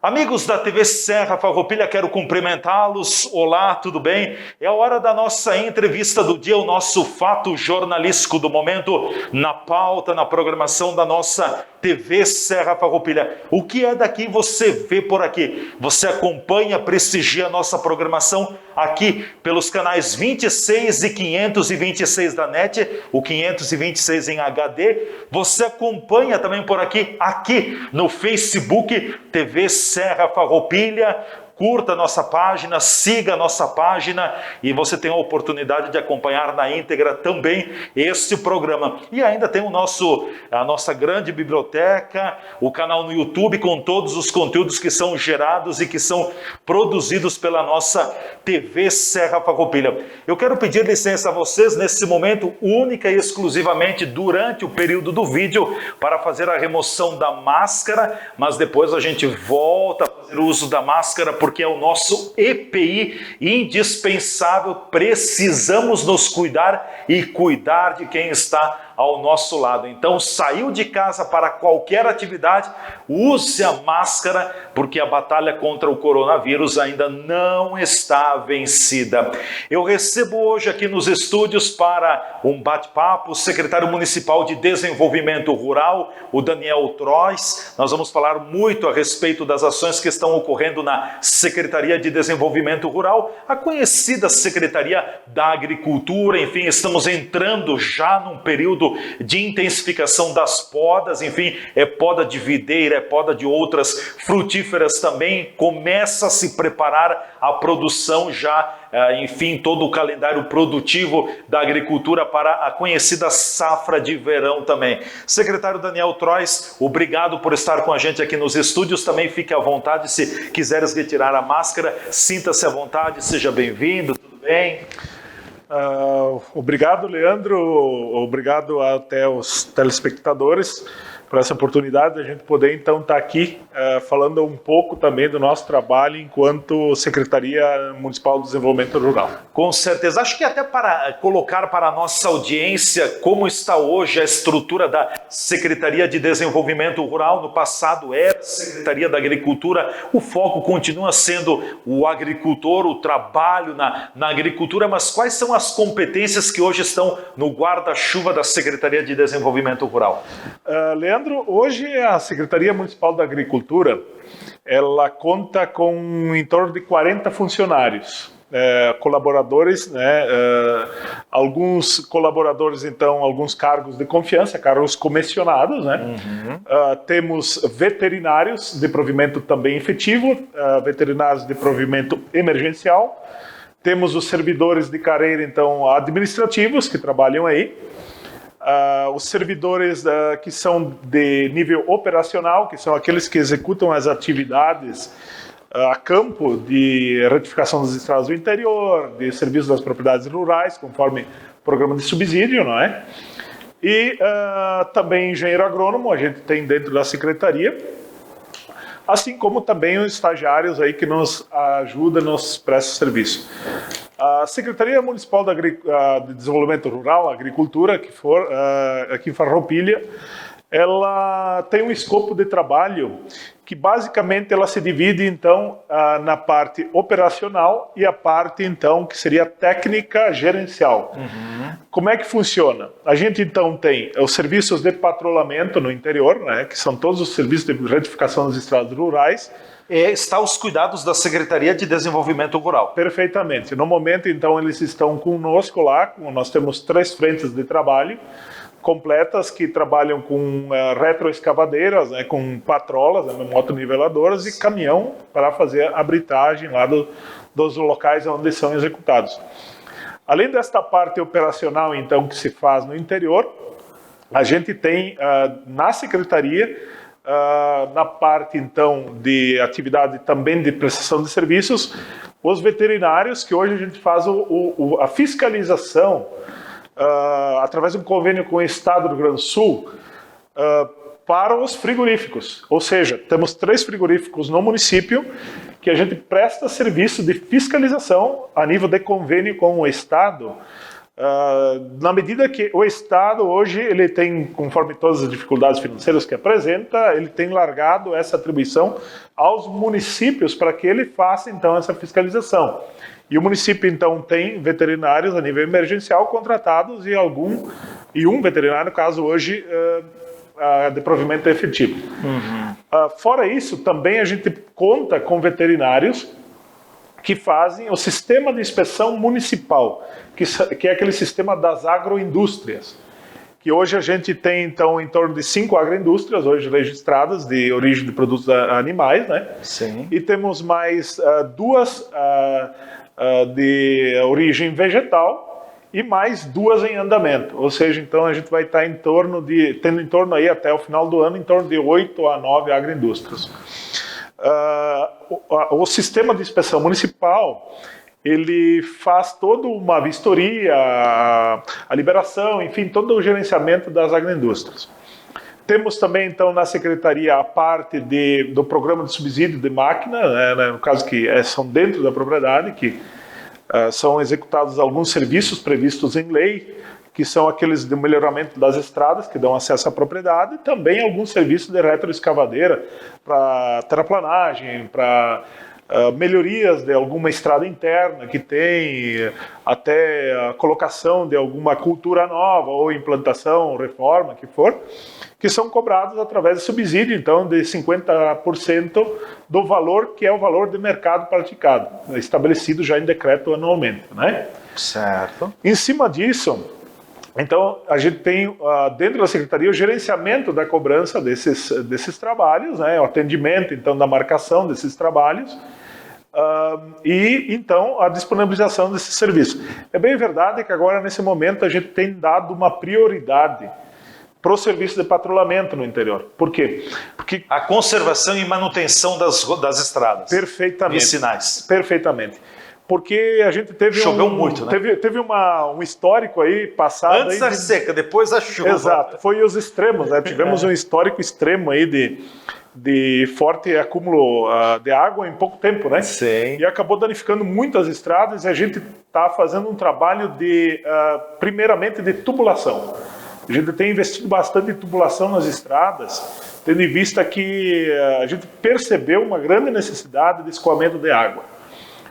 Amigos da TV Serra Farroupilha, quero cumprimentá-los. Olá, tudo bem? É a hora da nossa entrevista do dia, o nosso fato jornalístico do momento na pauta, na programação da nossa TV Serra Farroupilha. O que é daqui você vê por aqui? Você acompanha, prestigia a nossa programação aqui pelos canais 26 e 526 da NET, o 526 em HD. Você acompanha também por aqui no Facebook TV Serra Farroupilha. Curta a nossa página, siga a nossa página e você tem a oportunidade de acompanhar na íntegra também este programa. E ainda tem a nossa grande biblioteca, o canal no YouTube com todos os conteúdos que são gerados e que são produzidos pela nossa TV Serra Farroupilha. Eu quero pedir licença a vocês nesse momento, única e exclusivamente durante o período do vídeo, para fazer a remoção da máscara, mas depois a gente volta a fazer uso da máscara, porque é o nosso EPI indispensável. Precisamos nos cuidar e cuidar de quem está ao nosso lado. Então, saiu de casa para qualquer atividade, use a máscara, porque a batalha contra o coronavírus ainda não está vencida. Eu recebo hoje aqui nos estúdios para um bate-papo o secretário municipal de Desenvolvimento Rural, o Daniel Trois. Nós vamos falar muito a respeito das ações que estão ocorrendo na Secretaria de Desenvolvimento Rural, a conhecida Secretaria da Agricultura. Enfim, estamos entrando já num período de intensificação das podas, enfim, é poda de videira, é poda de outras frutíferas também, começa a se preparar a produção já, enfim, todo o calendário produtivo da agricultura para a conhecida safra de verão também. Secretário Daniel Trois, obrigado por estar com a gente aqui nos estúdios, também fique à vontade, se quiseres retirar a máscara, sinta-se à vontade, seja bem-vindo, tudo bem? Obrigado, Leandro, obrigado até os telespectadores por essa oportunidade de a gente poder então estar aqui falando um pouco também do nosso trabalho enquanto Secretaria Municipal de Desenvolvimento Rural. Com certeza, acho que até para colocar para a nossa audiência como está hoje a estrutura da Secretaria de Desenvolvimento Rural. No passado era a Secretaria da Agricultura, o foco continua sendo o agricultor, o trabalho na agricultura, mas quais são as competências que hoje estão no guarda-chuva da Secretaria de Desenvolvimento Rural? Leandro, hoje a Secretaria Municipal da Agricultura, ela conta com em torno de 40 funcionários, colaboradores, alguns colaboradores, então, alguns cargos de confiança, cargos comissionados, temos veterinários de provimento também efetivo, veterinários de provimento emergencial, temos os servidores de carreira, então, administrativos que trabalham aí, os servidores que são de nível operacional, que são aqueles que executam as atividades a campo de retificação das estradas do interior, de serviço das propriedades rurais, conforme programa de subsídio, não é? E também engenheiro agrônomo, a gente tem dentro da secretaria, assim como também os estagiários aí que nos ajudam, nos prestam serviço. A Secretaria Municipal de Desenvolvimento Rural, Agricultura, aqui em Farroupilha, ela tem um escopo de trabalho que basicamente ela se divide então na parte operacional e a parte então que seria técnica gerencial. Como é que funciona? A gente então tem os serviços de patrulhamento no interior, que são todos os serviços de retificação das estradas rurais. Está aos cuidados da Secretaria de Desenvolvimento Rural. Perfeitamente. No momento, então, eles estão conosco lá. Nós temos 3 frentes de trabalho completas que trabalham com retroescavadeiras, com patrolas, motoniveladoras e caminhão para fazer a britagem lá dos locais onde são executados. Além desta parte operacional, então, que se faz no interior, a gente tem na Secretaria na parte, então, de atividade também de prestação de serviços, os veterinários, que hoje a gente faz a fiscalização através de um convênio com o Estado do Rio Grande do Sul para os frigoríficos. Ou seja, temos 3 frigoríficos no município que a gente presta serviço de fiscalização a nível de convênio com o Estado Na medida que o Estado hoje, ele tem, conforme todas as dificuldades financeiras que apresenta, ele tem largado essa atribuição aos municípios para que ele faça, então, essa fiscalização. E o município, então, tem veterinários a nível emergencial contratados e um veterinário, no caso, hoje, de provimento efetivo. Fora isso, também a gente conta com veterinários que fazem o sistema de inspeção municipal, que é aquele sistema das agroindústrias, que hoje a gente tem, então, em torno de 5 agroindústrias, hoje registradas, de origem de produtos animais, né? Sim. E temos mais 2 de origem vegetal e mais 2 em andamento. Ou seja, então a gente vai estar tendo em torno aí até o final do ano, em torno de 8 a 9 agroindústrias. O sistema de inspeção municipal, ele faz toda uma vistoria, a liberação, enfim, todo o gerenciamento das agroindústrias. Temos também, então, na Secretaria a parte do programa de subsídio de máquina, né, no caso que são dentro da propriedade, que são executados alguns serviços previstos em lei, que são aqueles de melhoramento das estradas, que dão acesso à propriedade, e também alguns serviços de retroescavadeira para terraplanagem, para melhorias de alguma estrada interna que tem, até a colocação de alguma cultura nova, ou implantação, reforma, que for, que são cobrados através de subsídio, então, de 50% do valor que é o valor de mercado praticado, estabelecido já em decreto anualmente, né? Certo. Em cima disso, então, a gente tem dentro da Secretaria o gerenciamento da cobrança desses trabalhos, né, o atendimento, então, da marcação desses trabalhos, e, então, a disponibilização desses serviços. É bem verdade que agora, nesse momento, a gente tem dado uma prioridade para o serviço de patrulhamento no interior. Por quê? Porque a conservação e manutenção das estradas. Perfeitamente. Vicinais. Perfeitamente. Porque a gente teve choveu muito, né? Teve um histórico aí passado. Antes da seca, depois da chuva. Exato, foi os extremos, né? Tivemos um histórico extremo aí de forte acúmulo de água em pouco tempo, né? Sim. E acabou danificando muitas estradas e a gente está fazendo um trabalho primeiramente de tubulação. A gente tem investido bastante em tubulação nas estradas, tendo em vista que a gente percebeu uma grande necessidade de escoamento de água.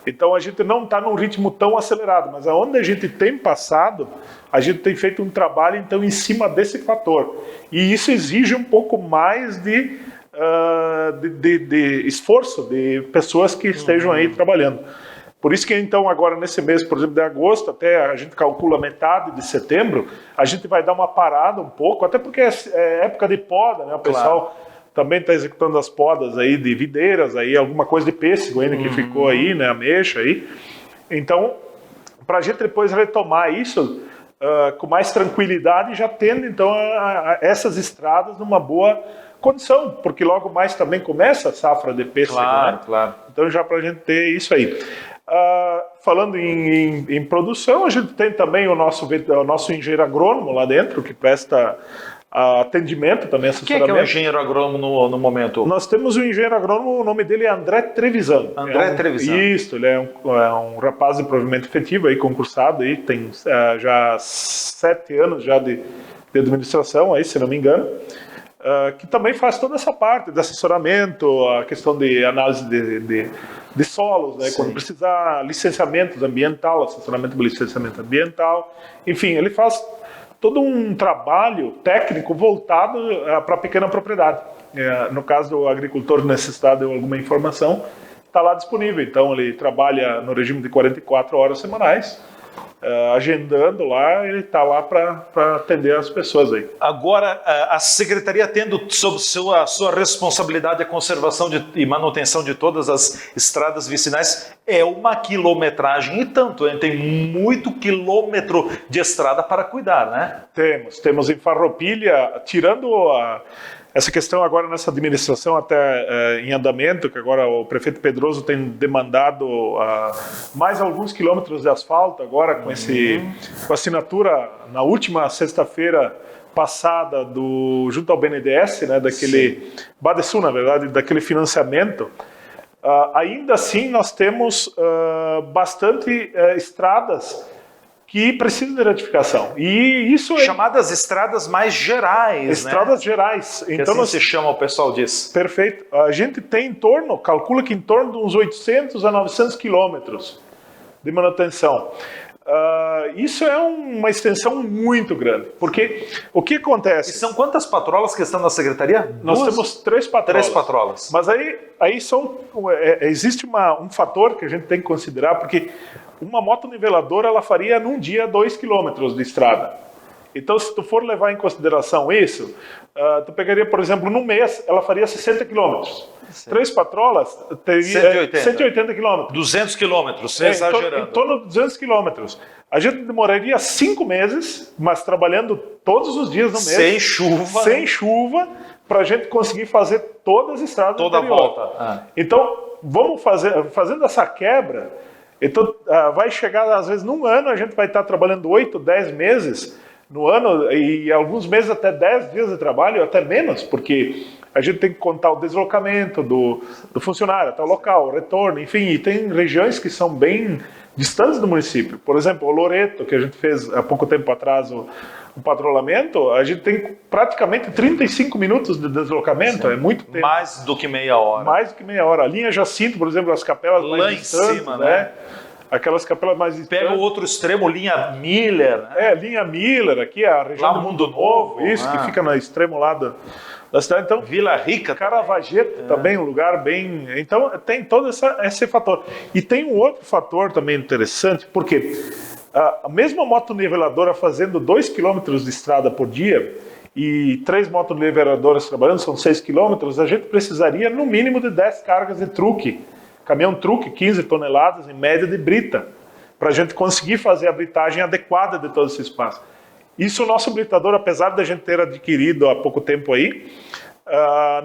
Então a gente não está num ritmo tão acelerado, mas aonde a gente tem passado, a gente tem feito um trabalho então em cima desse fator. E isso exige um pouco mais de esforço de pessoas que estejam aí trabalhando. Por isso que então agora nesse mês, por exemplo, de agosto, até a gente calcula metade de setembro, a gente vai dar uma parada um pouco, até porque é época de poda, né? O pessoal também está executando as podas aí de videiras, aí alguma coisa de pêssego ainda que ficou aí, né, ameixa aí. Então, para a gente depois retomar isso com mais tranquilidade, já tendo então essas estradas numa boa condição, porque logo mais também começa a safra de pêssego, né? Claro. Então já para a gente ter isso aí. Falando em produção, a gente tem também o nosso engenheiro agrônomo lá dentro, que presta atendimento também, assessoramento. Quem é o engenheiro agrônomo no momento? Nós temos um engenheiro agrônomo, o nome dele é André Trevisan. Trevisan. Isso, ele é um rapaz de provimento efetivo, aí, concursado, aí, tem já 7 anos já de administração, aí, se não me engano, que também faz toda essa parte de assessoramento, a questão de análise de solos, né, quando precisar, licenciamento ambiental, assessoramento de licenciamento ambiental, enfim, ele faz todo um trabalho técnico voltado para a pequena propriedade. No caso do agricultor necessitar de alguma informação, está lá disponível. Então, ele trabalha no regime de 44 horas semanais, agendando lá, ele está lá para atender as pessoas aí. Agora, a Secretaria tendo sob sua responsabilidade a conservação e manutenção de todas as estradas vicinais, é uma quilometragem e tanto, hein? Tem muito quilômetro de estrada para cuidar, né? Temos em Farroupilha, tirando essa questão agora nessa administração até em andamento, que agora o prefeito Pedroso tem demandado mais alguns quilômetros de asfalto agora com a assinatura na última sexta-feira passada junto ao BNDES, né, daquele Badesul, na verdade, daquele financiamento. Ainda assim nós temos bastante estradas que precisam de retificação. E isso chamadas estradas mais gerais, estradas gerais. Que então assim se chama, o pessoal diz. Perfeito. A gente tem calcula que em torno de uns 800 a 900 quilômetros de manutenção. Isso é uma extensão muito grande, porque o que acontece? E são quantas patrolas que estão na secretaria? Nós temos 3 patrolas. 3 patrolas. Mas aí existe um fator que a gente tem que considerar, porque uma motoniveladora ela faria num dia 2 quilômetros de estrada. Então, se tu for levar em consideração isso, tu pegaria, por exemplo, num mês, ela faria 60 quilômetros. 3 patrolas teria 180 quilômetros. 200 quilômetros, exagerando. Em torno de 200 quilômetros. A gente demoraria 5 meses, mas trabalhando todos os dias no mês. Sem chuva. Sem chuva, para a gente conseguir fazer todas as estradas. Toda a volta. Então, vamos fazendo essa quebra. Então, vai chegar, às vezes, num ano, a gente vai estar trabalhando 8, 10 meses no ano, e alguns meses até 10 dias de trabalho, até menos, porque a gente tem que contar o deslocamento do funcionário até o local, o retorno, enfim, e tem regiões que são bem distantes do município. Por exemplo, o Loreto, que a gente fez há pouco tempo atrás o patrulhamento, a gente tem praticamente 35 minutos de deslocamento, é muito tempo. Mais do que meia hora. Mais do que meia hora. A linha Jacinto, por exemplo, as capelas lá mais em distantes, cima, né? Aquelas capelas mais distantes. Pega o outro extremo, linha Miller, né? Linha Miller, aqui a região lá do Mundo Novo, isso, que fica no extremo lá da cidade. Então, Vila Rica. Caravagete também, um lugar bem... Então, tem todo esse fator. E tem um outro fator também interessante, porque a mesma motoniveladoura fazendo 2 km de estrada por dia e 3 motoniveladoras trabalhando, são 6 km, a gente precisaria no mínimo de 10 cargas de truque. Caminhão-truque, 15 toneladas em média de brita, para a gente conseguir fazer a britagem adequada de todo esse espaço. Isso o nosso britador, apesar de a gente ter adquirido há pouco tempo aí,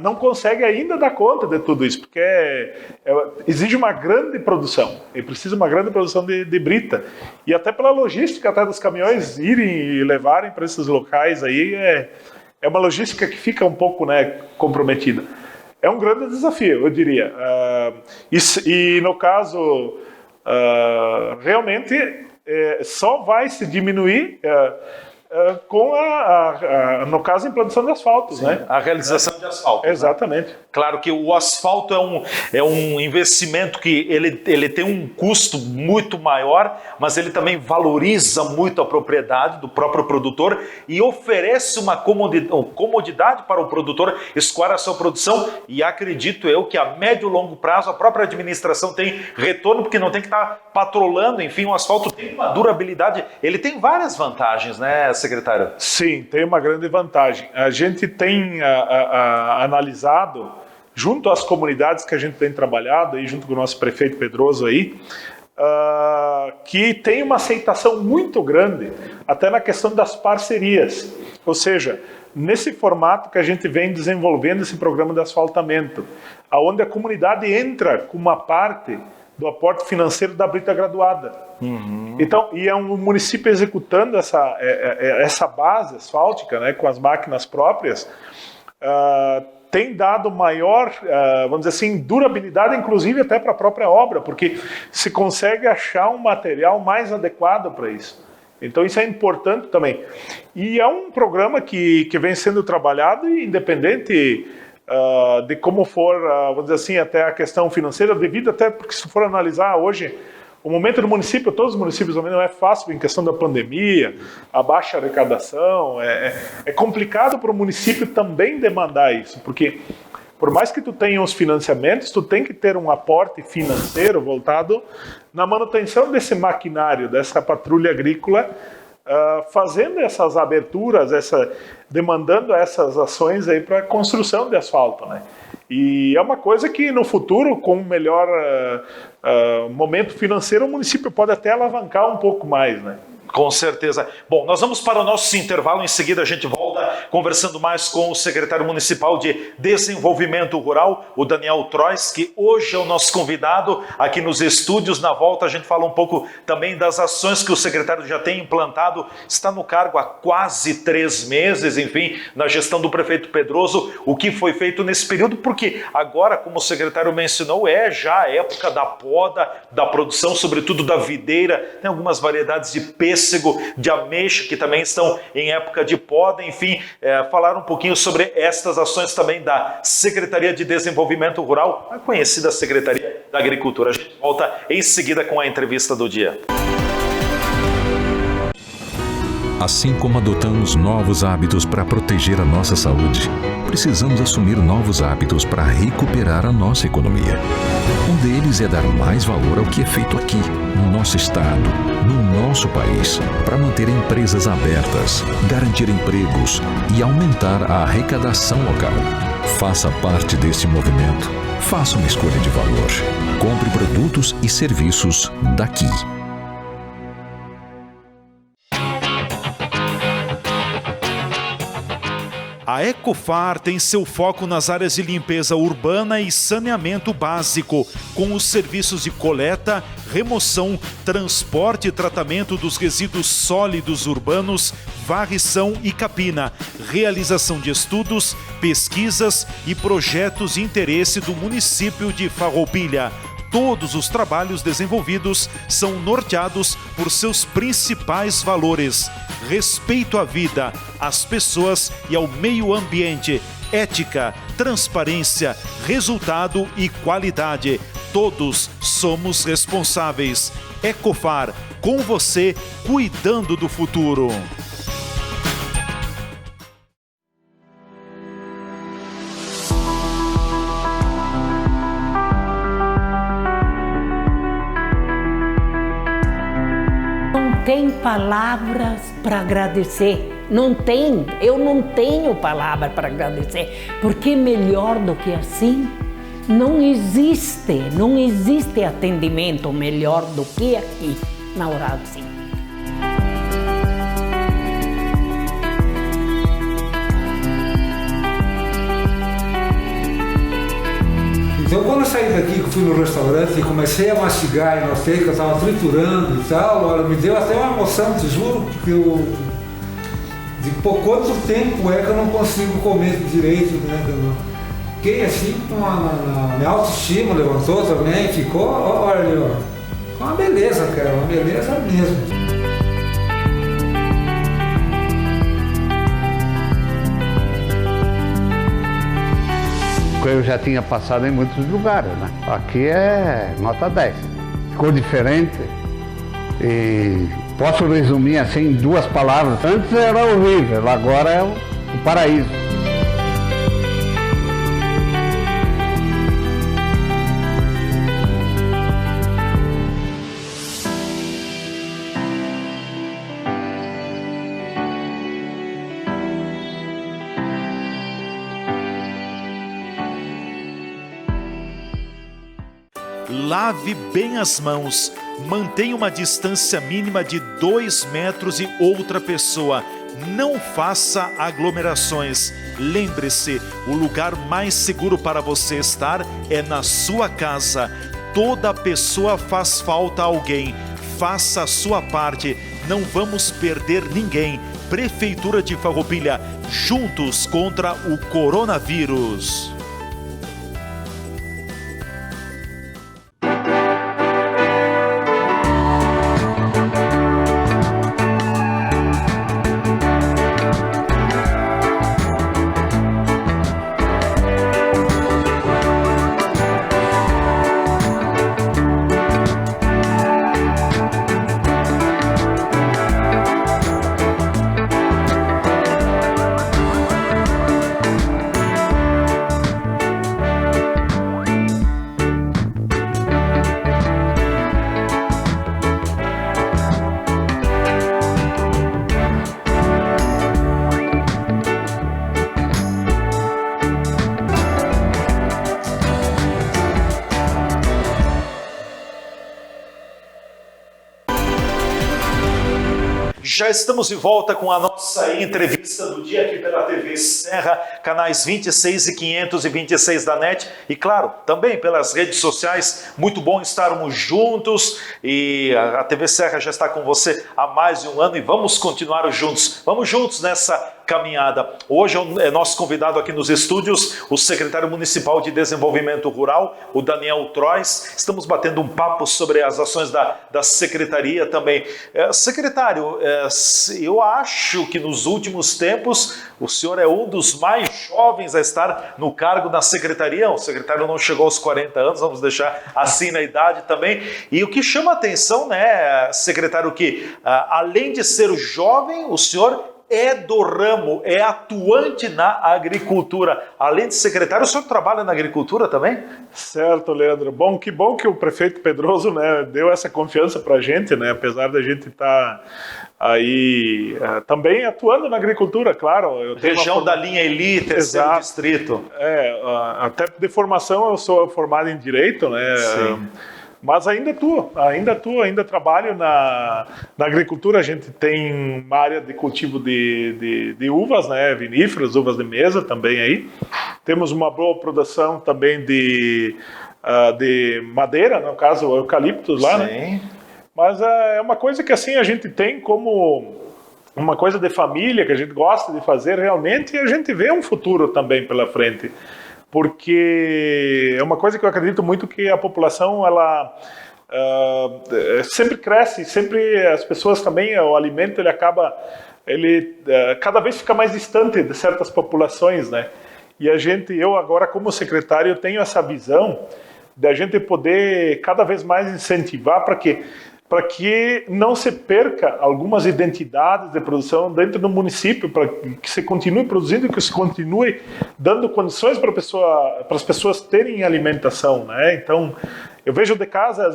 não consegue ainda dar conta de tudo isso, porque exige uma grande produção, e precisa uma grande produção de brita. E até pela logística até dos caminhões irem e levarem para esses locais aí, é uma logística que fica um pouco, né, comprometida. É um grande desafio, eu diria. E no caso, realmente, só vai se diminuir com no caso, a implantação de asfaltos, né? A realização de asfalto. Exatamente. Né? Claro que o asfalto é um investimento que ele tem um custo muito maior, mas ele também valoriza muito a propriedade do próprio produtor e oferece uma comodidade para o produtor escoar a sua produção, e acredito eu que a médio e longo prazo a própria administração tem retorno, porque não tem que estar patrolando, enfim, o asfalto tem uma durabilidade, ele tem várias vantagens, né, secretário? Sim, tem uma grande vantagem. A gente tem analisado, junto às comunidades que a gente tem trabalhado, aí, junto com o nosso prefeito Pedroso aí, que tem uma aceitação muito grande, até na questão das parcerias. Ou seja, nesse formato que a gente vem desenvolvendo esse programa de asfaltamento, onde a comunidade entra com uma parte do aporte financeiro da brita graduada. Então, e é um município executando essa base asfáltica, né, com as máquinas próprias, tem dado maior, vamos dizer assim, durabilidade, inclusive até para a própria obra, porque se consegue achar um material mais adequado para isso. Então isso é importante também. E é um programa que vem sendo trabalhado, independente de como for, vamos dizer assim, até a questão financeira, devido até, porque se for analisar hoje, o momento do município, todos os municípios também não é fácil em questão da pandemia, a baixa arrecadação, é complicado para o município também demandar isso, porque por mais que tu tenha os financiamentos, tu tem que ter um aporte financeiro voltado na manutenção desse maquinário, dessa patrulha agrícola, fazendo essas aberturas, demandando essas ações aí para a construção de asfalto, né? E é uma coisa que no futuro, com um melhor momento financeiro, o município pode até alavancar um pouco mais, né? Com certeza. Bom, nós vamos para o nosso intervalo, em seguida a gente volta conversando mais com o secretário municipal de Desenvolvimento Rural, o Daniel Trois, que hoje é o nosso convidado aqui nos estúdios. Na volta a gente fala um pouco também das ações que o secretário já tem implantado, está no cargo há quase 3 meses, enfim, na gestão do prefeito Pedroso, o que foi feito nesse período, porque agora, como o secretário mencionou, é já a época da poda, da produção, sobretudo da videira, tem algumas variedades de pêssego, de ameixa, que também estão em época de poda, enfim, falar um pouquinho sobre estas ações também da Secretaria de Desenvolvimento Rural, a conhecida Secretaria da Agricultura. A gente volta em seguida com a entrevista do dia. Assim como adotamos novos hábitos para proteger a nossa saúde, precisamos assumir novos hábitos para recuperar a nossa economia. Um deles é dar mais valor ao que é feito aqui, no nosso estado, no nosso país, para manter empresas abertas, garantir empregos e aumentar a arrecadação local. Faça parte desse movimento. Faça uma escolha de valor. Compre produtos e serviços daqui. A Ecofar tem seu foco nas áreas de limpeza urbana e saneamento básico, com os serviços de coleta, remoção, transporte e tratamento dos resíduos sólidos urbanos, varrição e capina, realização de estudos, pesquisas e projetos de interesse do município de Farroupilha. Todos os trabalhos desenvolvidos são norteados por seus principais valores: respeito à vida, às pessoas e ao meio ambiente, ética, transparência, resultado e qualidade. Todos somos responsáveis. Ecofar, com você, cuidando do futuro. Tem palavras para agradecer, não tem, eu não tenho palavra para agradecer, porque melhor do que assim não existe atendimento melhor do que aqui na Oral Sim. Então, quando eu saí daqui, que eu fui no restaurante e comecei a mastigar e notei que eu estava triturando e tal, olha, me deu até uma emoção, te juro, porque eu... Pô, quanto tempo é que eu não consigo comer direito, né? Fiquei assim, a minha autoestima levantou também, ficou, olha, ó, uma beleza, cara, uma beleza mesmo. Eu já tinha passado em muitos lugares, né? Aqui é nota 10. Ficou diferente e posso resumir assim em 2 palavras. Antes era horrível, agora é o paraíso. Lave bem as mãos, mantenha uma distância mínima de 2 metros de outra pessoa, não faça aglomerações. Lembre-se, o lugar mais seguro para você estar é na sua casa. Toda pessoa faz falta a alguém, faça a sua parte, não vamos perder ninguém. Prefeitura de Farroupilha, juntos contra o coronavírus. Já estamos de volta com a nossa entrevista do dia aqui pela TV Serra, canais 26 e 526 da NET e, claro, também pelas redes sociais. Muito bom estarmos juntos e a TV Serra já está com você há mais de um ano e vamos continuar juntos. Vamos juntos nessa caminhada. Hoje é nosso convidado aqui nos estúdios, o secretário municipal de Desenvolvimento Rural, o Daniel Trois. Estamos batendo um papo sobre as ações da secretaria também. Secretário, eu acho que nos últimos tempos o senhor é um dos mais jovens a estar no cargo da secretaria. O secretário não chegou aos 40 anos, vamos deixar assim na idade também. E o que chama a atenção, né, secretário, que além de ser jovem, o senhor é do ramo, é atuante na agricultura. Além de secretário, o senhor trabalha na agricultura também? Certo, Leandro. Que bom que o prefeito Pedroso, né, deu essa confiança para a gente, né, apesar da gente estar aí também atuando na agricultura, claro. Eu tenho região da linha Eli, terceiro distrito. Até de formação eu sou formado em Direito, né? Sim. Mas ainda trabalho na agricultura. A gente tem uma área de cultivo de uvas, né, viníferas, uvas de mesa também aí. Temos uma boa produção também de madeira, no caso, eucaliptos lá, né? Mas é uma coisa que assim a gente tem como uma coisa de família, que a gente gosta de fazer realmente, e a gente vê um futuro também pela frente. Porque é uma coisa que eu acredito muito, que a população ela sempre cresce, sempre as pessoas também, o alimento ele cada vez fica mais distante de certas populações, né? E eu agora como secretário tenho essa visão de a gente poder cada vez mais incentivar para que não se perca algumas identidades de produção dentro do município, para que se continue produzindo e que se continue dando condições para as pessoas terem alimentação, né? Então, eu vejo de casa,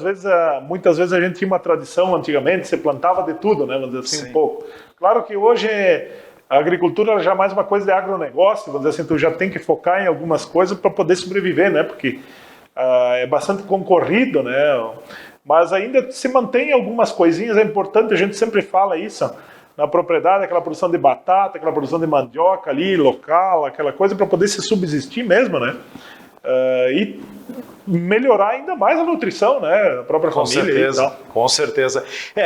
muitas vezes a gente tinha uma tradição antigamente, se plantava de tudo, né? Vamos dizer assim, um pouco. Claro que hoje a agricultura já é mais uma coisa de agronegócio, vamos dizer assim, tu já tem que focar em algumas coisas para poder sobreviver, né? Porque é bastante concorrido, né? Mas ainda se mantém algumas coisinhas, é importante, a gente sempre fala isso, na propriedade, aquela produção de batata, aquela produção de mandioca ali, local, aquela coisa para poder se subsistir mesmo, né? E melhorar ainda mais a nutrição, né, da própria família. Certeza, com certeza.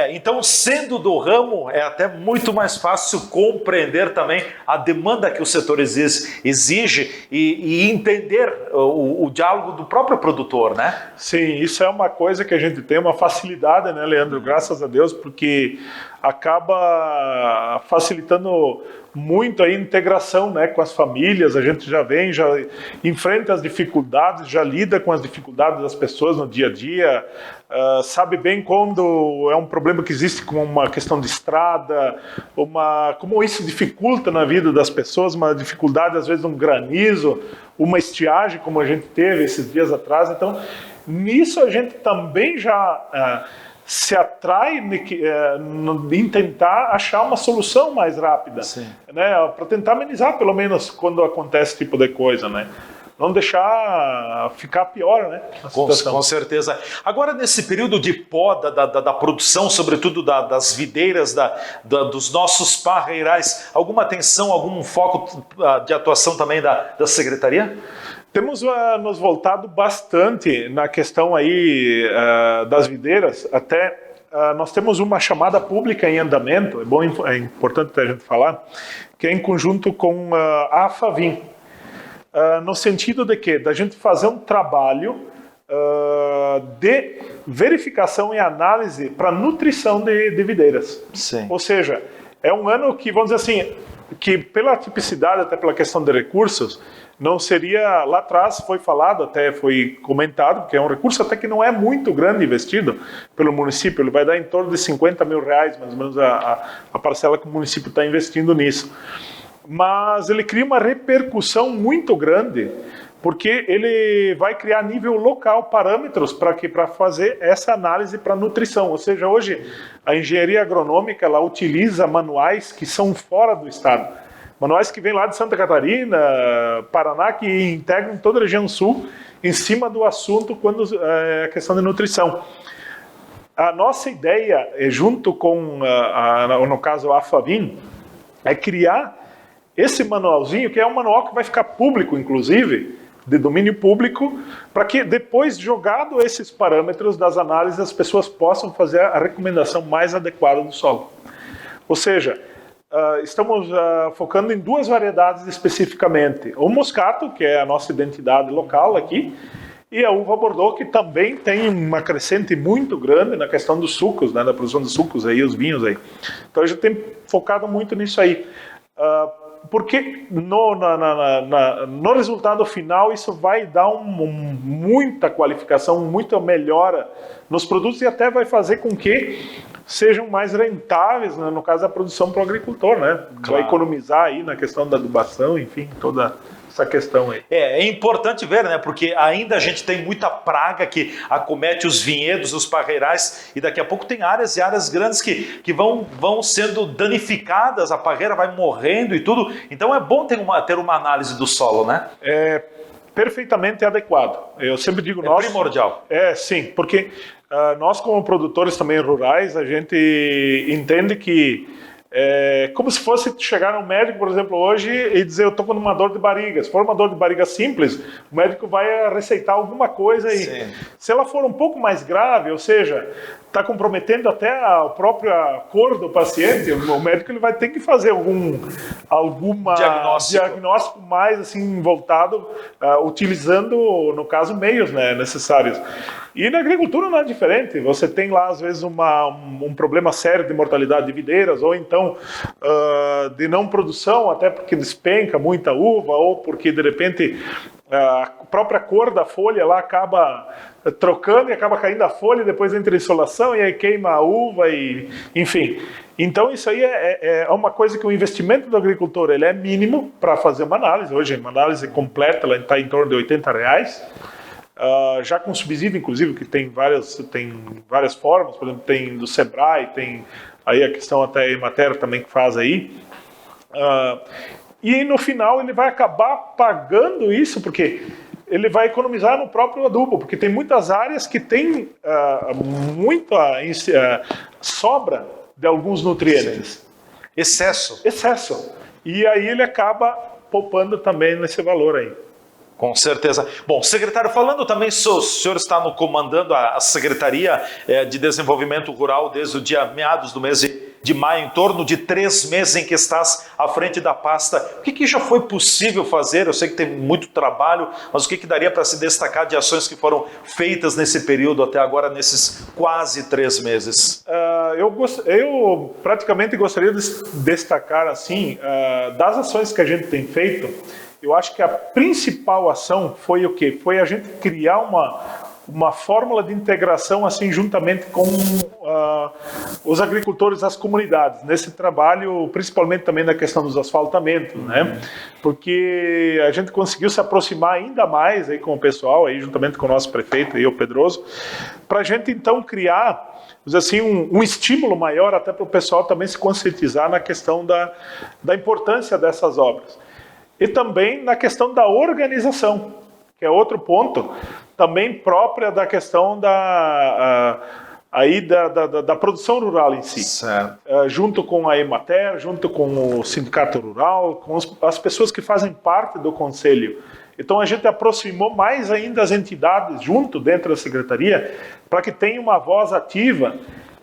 Então, sendo do ramo, é até muito mais fácil compreender também a demanda que o setor exige e entender o diálogo do próprio produtor, né? Sim, isso é uma coisa que a gente tem uma facilidade, né, Leandro? Graças a Deus, porque acaba facilitando muito a integração, né, com as famílias. A gente já enfrenta as dificuldades, já lida com as dificuldades das pessoas no dia a dia, sabe bem quando é um problema que existe com uma questão de estrada, como isso dificulta na vida das pessoas, uma dificuldade às vezes um granizo, uma estiagem como a gente teve esses dias atrás. Então, nisso a gente também já se atrai em tentar achar uma solução mais rápida, né, para tentar amenizar pelo menos quando acontece esse tipo de coisa, né? Não deixar ficar pior, né? Com certeza. Agora, nesse período de poda da produção, sobretudo das videiras, dos nossos parreirais, alguma atenção, algum foco de atuação também da Secretaria? Temos nos voltado bastante na questão aí das videiras. Até nós temos uma chamada pública em andamento, é importante a gente falar, que é em conjunto com a AFAVIM, no sentido de que da gente fazer um trabalho de verificação e análise para nutrição de videiras. Sim. Ou seja, é um ano que, vamos dizer assim, que pela tipicidade, até pela questão de recursos, não seria, lá atrás foi falado, até foi comentado, que é um recurso até que não é muito grande investido pelo município, ele vai dar em torno de R$50 mil, mais ou menos a parcela que o município está investindo nisso. Mas ele cria uma repercussão muito grande, porque ele vai criar a nível local parâmetros para fazer essa análise para nutrição. Ou seja, hoje a engenharia agronômica ela utiliza manuais que são fora do estado. Manuais que vêm lá de Santa Catarina, Paraná, que integram toda a região sul em cima do assunto quando é a questão de nutrição. a nossa ideia, junto com, no caso, a Afavin, é criar esse manualzinho, que é um manual que vai ficar público, inclusive, de domínio público, para que depois, jogado esses parâmetros das análises, as pessoas possam fazer a recomendação mais adequada do solo. Ou seja, estamos focando em 2 variedades especificamente. O moscato, que é a nossa identidade local aqui, e a uva Bordeaux, que também tem uma crescente muito grande na questão dos sucos, né, da produção dos sucos, aí, os vinhos. Aí. Então a gente tem focado muito nisso aí. Porque no resultado final isso vai dar muita qualificação, muita melhora nos produtos e até vai fazer com que sejam mais rentáveis, né, no caso da produção para o agricultor, né? Claro. Vai economizar aí na questão da adubação, enfim, toda essa questão aí. É importante ver, né? Porque ainda a gente tem muita praga que acomete os vinhedos, os parreirais, e daqui a pouco tem áreas e áreas grandes que vão sendo danificadas, a parreira vai morrendo e tudo. Então é bom ter uma análise do solo, né? É perfeitamente adequado. Eu sempre digo primordial. Sim, porque nós como produtores também rurais, a gente entende que como se fosse chegar a um médico, por exemplo, hoje e dizer eu estou com uma dor de barriga. Se for uma dor de barriga simples, o médico vai receitar alguma coisa aí. Sim. Se ela for um pouco mais grave, ou seja, está comprometendo até a própria cor do paciente, o médico ele vai ter que fazer algum diagnóstico mais assim voltado, utilizando, no caso, meios, né, necessários. E na agricultura não é diferente. Você tem lá, às vezes, um problema sério de mortalidade de videiras, ou então de não produção, até porque despenca muita uva, ou porque, de repente, a própria cor da folha lá acaba trocando e acaba caindo a folha, e depois entra a insolação e aí queima a uva, e enfim. Então isso aí é uma coisa que o investimento do agricultor ele é mínimo para fazer uma análise. Hoje uma análise completa está em torno de R$80, já com subsídio, inclusive, que tem várias formas, por exemplo, tem do Sebrae, tem aí a questão até a Emater também que faz aí. E no final ele vai acabar pagando isso, porque ele vai economizar no próprio adubo, porque tem muitas áreas que tem muita sobra de alguns nutrientes. Excesso. E aí ele acaba poupando também nesse valor aí. Com certeza. Bom, secretário, falando também, o senhor está comandando a Secretaria de Desenvolvimento Rural desde o dia meados do mês de maio, em torno de 3 meses em que estás à frente da pasta. O que já foi possível fazer? Eu sei que tem muito trabalho, mas o que daria para se destacar de ações que foram feitas nesse período até agora, nesses quase 3 meses? Eu praticamente gostaria de destacar assim, das ações que a gente tem feito. Eu acho que a principal ação foi o quê? Foi a gente criar uma fórmula de integração assim juntamente com os agricultores das comunidades, nesse trabalho, principalmente também na questão dos asfaltamentos, né? Porque a gente conseguiu se aproximar ainda mais aí com o pessoal, aí, juntamente com o nosso prefeito, aí, o Pedroso, para a gente então criar assim, um estímulo maior até para o pessoal também se conscientizar na questão da importância dessas obras. E também na questão da organização, que é outro ponto, também própria da questão da produção rural em si. Junto com a Emater, junto com o Sindicato Rural, com as pessoas que fazem parte do Conselho. Então a gente aproximou mais ainda as entidades junto dentro da Secretaria, para que tenha uma voz ativa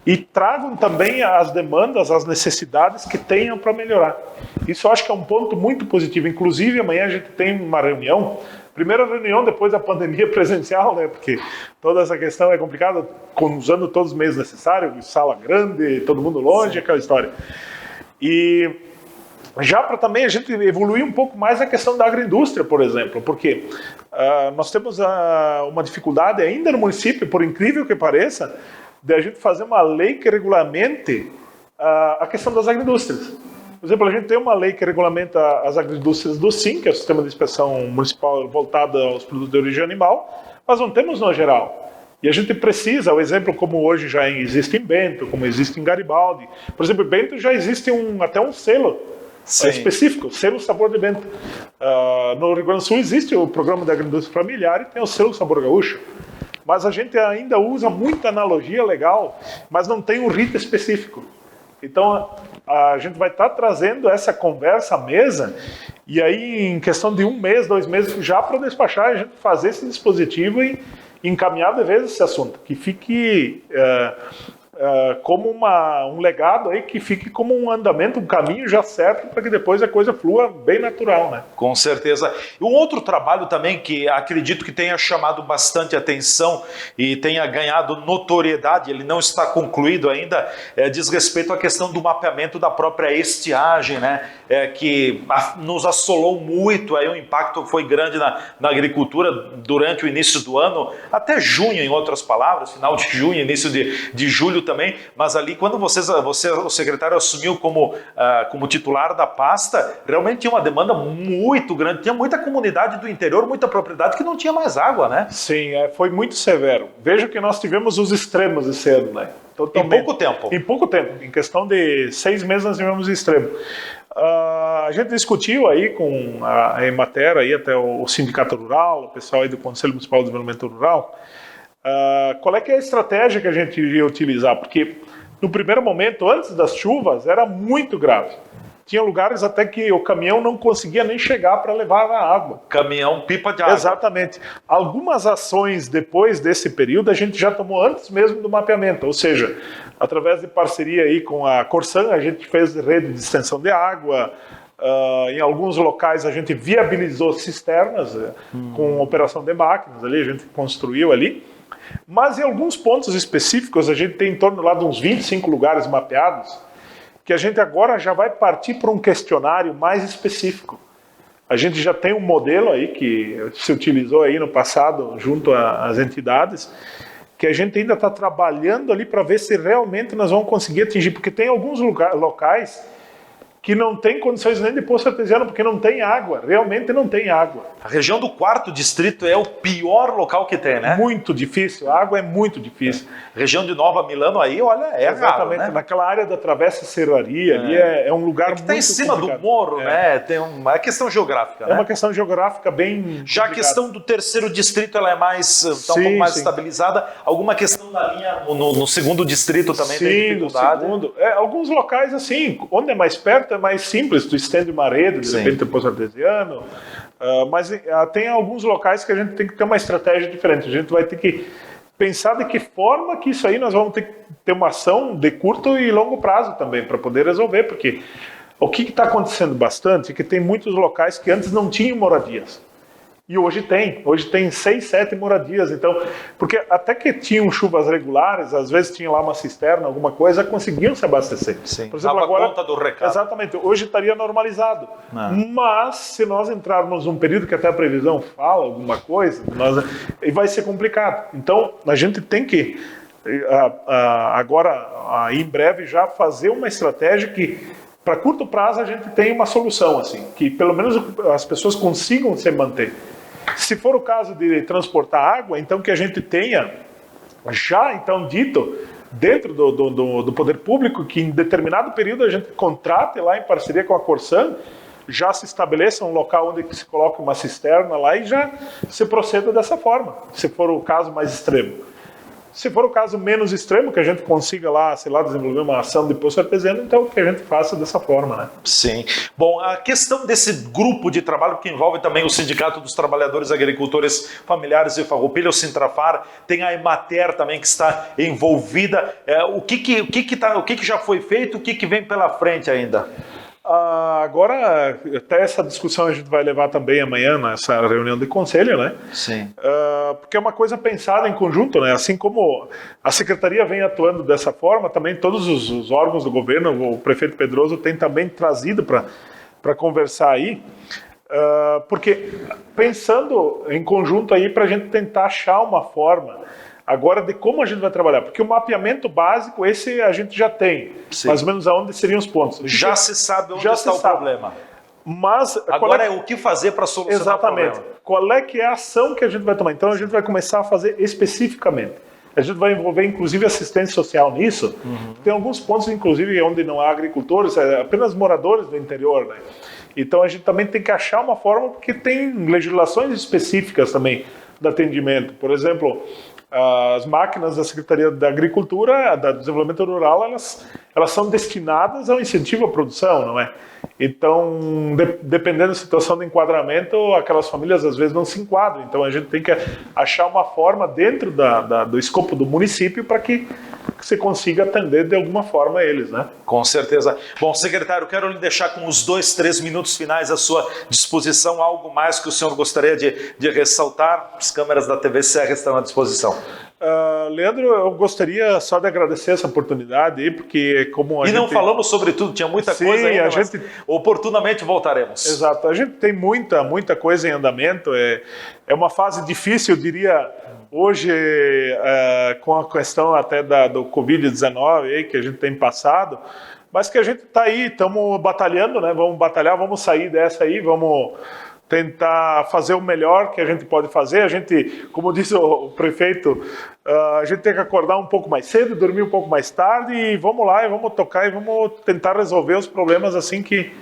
e tragam também as demandas, as necessidades que tenham para melhorar. Isso eu acho que é um ponto muito positivo. Inclusive, amanhã a gente tem uma reunião, primeira reunião depois da pandemia presencial, né? Porque toda essa questão é complicada, usando todos os meios necessários, sala grande, todo mundo longe, sim, aquela história. E já para também a gente evoluir um pouco mais a questão da agroindústria, por exemplo, porque nós temos uma dificuldade ainda no município, por incrível que pareça, de a gente fazer uma lei que regulamente a questão das agroindústrias. Por exemplo, a gente tem uma lei que regulamenta as agroindústrias do SIM, que é o Sistema de Inspeção Municipal voltado aos produtos de origem animal, mas não temos no geral. E a gente precisa, o exemplo como hoje já existe em Bento, como existe em Garibaldi. Por exemplo, em Bento já existe até um selo específico, selo Sabor de Bento. No Rio Grande do Sul existe o programa da agroindústria familiar e tem o selo Sabor Gaúcho. mas a gente ainda usa muita analogia legal, mas não tem um rito específico. Então, a gente vai estar trazendo essa conversa à mesa, e aí, em questão de 1 mês, 2 meses, já para despachar, a gente fazer esse dispositivo e encaminhar de vez esse assunto, que fique como um legado aí, que fique como um andamento, um caminho já certo, para que depois a coisa flua bem natural, né? Com certeza. E um outro trabalho também que acredito que tenha chamado bastante atenção e tenha ganhado notoriedade, ele não está concluído ainda, diz respeito à questão do mapeamento da própria estiagem, né? Que nos assolou muito, aí o impacto foi grande na agricultura durante o início do ano, até junho, em outras palavras, final de junho, início de julho também, mas ali quando você, o secretário, assumiu como titular da pasta, realmente tinha uma demanda muito grande, tinha muita comunidade do interior, muita propriedade que não tinha mais água, né? Sim, foi muito severo. Veja que nós tivemos os extremos esse ano, né? Em pouco tempo. Em pouco tempo, em questão de 6 meses nós tivemos extremo. A gente discutiu aí com a Emater, aí até o Sindicato Rural, o pessoal aí do Conselho Municipal de Desenvolvimento Rural, qual é que é a estratégia que a gente iria utilizar? Porque no primeiro momento, antes das chuvas, era muito grave. Tinha lugares até que o caminhão não conseguia nem chegar para levar a água. Caminhão pipa de água. Exatamente. Algumas ações depois desse período a gente já tomou antes mesmo do mapeamento, ou seja, através de parceria aí com a Corsan, a gente fez rede de extensão de água. Em alguns locais a gente viabilizou cisternas com operação de máquinas, ali a gente construiu ali. Mas em alguns pontos específicos, a gente tem em torno lá de uns 25 lugares mapeados, que a gente agora já vai partir para um questionário mais específico. A gente já tem um modelo aí que se utilizou aí no passado junto às entidades, que a gente ainda está trabalhando ali para ver se realmente nós vamos conseguir atingir, porque tem alguns locais que não tem condições nem de poço artesiano, porque não tem água, realmente não tem água. A região do 4º distrito é o pior local que tem, né? Muito difícil, a água é muito difícil. Região de Nova Milano aí, olha, exatamente, raro, né? Naquela área da Travessa Serraria, ali é um lugar muito que está em cima complicado. do morro, né? Tem uma questão geográfica, né? É uma questão geográfica bem Já complicada. A questão do 3º distrito, ela é mais, tá um pouco mais estabilizada. Alguma questão da linha no 2º distrito também tem dificuldade? No 2º. Alguns locais, assim, onde é mais perto, é mais simples, tu estende uma rede, de repente tem poço artesiano, mas tem alguns locais que a gente tem que ter uma estratégia diferente. A gente vai ter que pensar de que forma que isso aí nós vamos ter que ter uma ação de curto e longo prazo também, para poder resolver, porque o que está acontecendo bastante é que tem muitos locais que antes não tinham moradias. E hoje tem 6, 7 moradias, então, porque até que tinham chuvas regulares, às vezes tinha lá uma cisterna, alguma coisa, conseguiam se abastecer. Sim, por exemplo, dava agora, conta do recado. Exatamente, hoje estaria normalizado. Mas, se nós entrarmos num período que até a previsão fala alguma coisa, vai ser complicado. Então, a gente tem que, agora, em breve, já fazer uma estratégia que, para curto prazo, a gente tem uma solução, assim, que pelo menos as pessoas consigam se manter. Se for o caso de transportar água, então que a gente tenha já então dito dentro do poder público que em determinado período a gente contrate lá em parceria com a Corsan, já se estabeleça um local onde se coloque uma cisterna lá e já se proceda dessa forma, se for o caso mais extremo. Se for o caso menos extremo, que a gente consiga lá, sei lá, desenvolver uma ação de poço artesiano, então que a gente faça dessa forma, né? Sim. Bom, a questão desse grupo de trabalho que envolve também o Sindicato dos Trabalhadores Agricultores Familiares de Farroupilha, o Sintrafar, tem a Emater também que está envolvida. O que já foi feito, o que vem pela frente ainda? Agora, até essa discussão a gente vai levar também amanhã nessa reunião de conselho, né? Sim. Porque é uma coisa pensada em conjunto, né? Assim como a secretaria vem atuando dessa forma, também todos os órgãos do governo, o prefeito Pedroso tem também trazido para conversar aí, porque pensando em conjunto aí para a gente tentar achar uma forma agora de como a gente vai trabalhar, porque o mapeamento básico, esse a gente já tem, Sim. mais ou menos aonde seriam os pontos. Já se sabe onde está o problema. Mas agora é o que fazer para solucionar o problema. Exatamente. Qual é que é a ação que a gente vai tomar? Então a gente vai começar a fazer especificamente. A gente vai envolver inclusive assistência social nisso. Tem alguns pontos inclusive onde não há agricultores, apenas moradores do interior, né? Então a gente também tem que achar uma forma, porque tem legislações específicas também do atendimento. Por exemplo, As máquinas da Secretaria da Agricultura, do Desenvolvimento Rural, elas são destinadas ao incentivo à produção, não é? Então, dependendo da situação do enquadramento, aquelas famílias às vezes não se enquadram. Então, a gente tem que achar uma forma dentro do escopo do município para que você consiga atender de alguma forma eles, né? Com certeza. Bom, secretário, quero lhe deixar com os 2-3 minutos finais à sua disposição. Algo mais que o senhor gostaria de ressaltar? As câmeras da TV Serra estão à disposição. Leandro, eu gostaria só de agradecer essa oportunidade aí, porque como a gente... não falamos sobre tudo, tinha muita coisa ainda, mas oportunamente voltaremos. Exato, a gente tem muita coisa em andamento, é uma fase difícil, eu diria, hoje, com a questão até do Covid-19 aí, que a gente tem passado, mas que a gente está aí, estamos batalhando, né? Vamos batalhar, vamos sair dessa aí, vamos tentar fazer o melhor que a gente pode fazer. A gente, como disse o prefeito, a gente tem que acordar um pouco mais cedo, dormir um pouco mais tarde e vamos lá, e vamos tocar e vamos tentar resolver os problemas assim que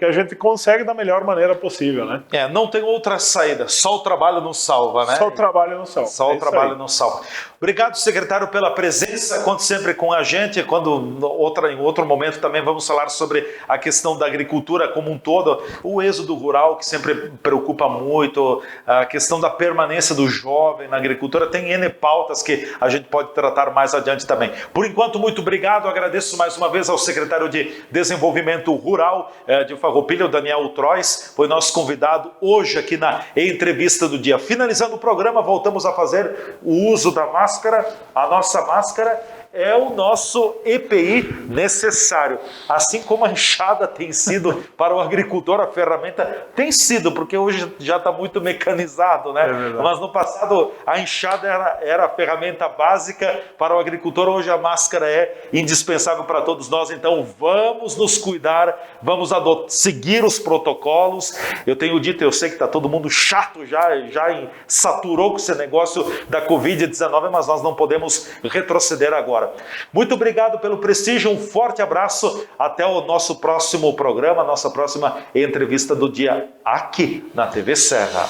a gente consegue da melhor maneira possível, né? Não tem outra saída, só o trabalho nos salva, né? Só o trabalho nos salva. Só o trabalho nos salva. Obrigado, secretário, pela presença, conte sempre com a gente, em outro momento também vamos falar sobre a questão da agricultura como um todo, o êxodo rural que sempre preocupa muito, a questão da permanência do jovem na agricultura, tem N pautas que a gente pode tratar mais adiante também. Por enquanto, muito obrigado, agradeço mais uma vez ao secretário de Desenvolvimento Rural de Farroupilha, o Daniel Trois, foi nosso convidado hoje aqui na entrevista do dia. Finalizando o programa, voltamos a fazer o uso da máscara. A nossa máscara é o nosso EPI necessário. Assim como a enxada tem sido para o agricultor, a ferramenta tem sido, porque hoje já está muito mecanizado, né? Mas no passado a enxada era a ferramenta básica para o agricultor, hoje a máscara é indispensável para todos nós. Então vamos nos cuidar, vamos seguir os protocolos. Eu tenho dito, eu sei que está todo mundo chato já saturou com esse negócio da Covid-19, mas nós não podemos retroceder agora. Muito obrigado pelo prestígio, um forte abraço, até o nosso próximo programa, nossa próxima entrevista do dia aqui na TV Serra.